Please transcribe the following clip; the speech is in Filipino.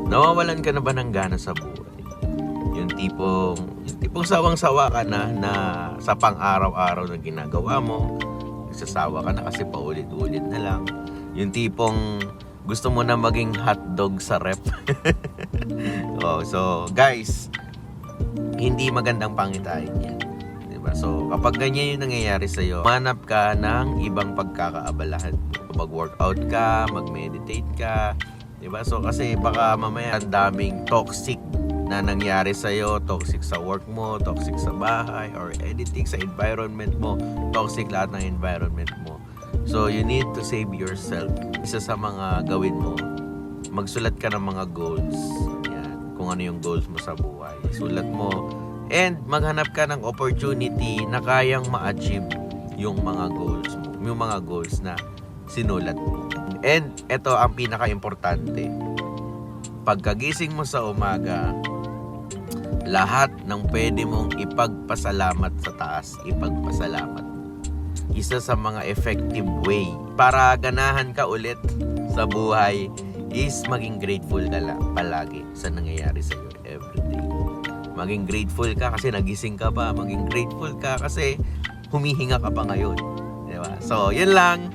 Nawawalan ka na ba ng gana sa buhay? Yung tipong sawang-sawa ka na sa pang-araw-araw na ginagawa mo. Nagsasawa ka na kasi paulit-ulit na lang. Yung tipong gusto mo na maging hotdog sa rep. So guys, hindi magandang pangitain yan. Diba? So kapag ganyan yung nangyayari sa'yo, manap ka ng ibang pagkakaabalahan. Mag-workout ka, mag-meditate ka. Diba? So kasi baka mamaya ang daming toxic na nangyari sa'yo, toxic sa work mo, toxic sa bahay, or anything sa environment mo, toxic lahat ng environment mo. So you need to save yourself. Isa sa mga gawin mo, magsulat ka ng mga goals. Yan, kung ano yung goals mo sa buhay. Sulat mo, and maghanap ka ng opportunity na kayang ma-achieve yung mga goals mo, yung mga goals na sinulat mo. And ito ang pinaka-importante. Pagkagising mo sa umaga, lahat ng pwede mong ipagpasalamat sa taas, ipagpasalamat. Isa sa mga effective way para ganahan ka ulit sa buhay is maging grateful ka lang palagi sa nangyayari sa iyo everyday. Maging grateful ka kasi nagising ka pa, maging grateful ka kasi humihinga ka pa ngayon. Diba? So, yun lang.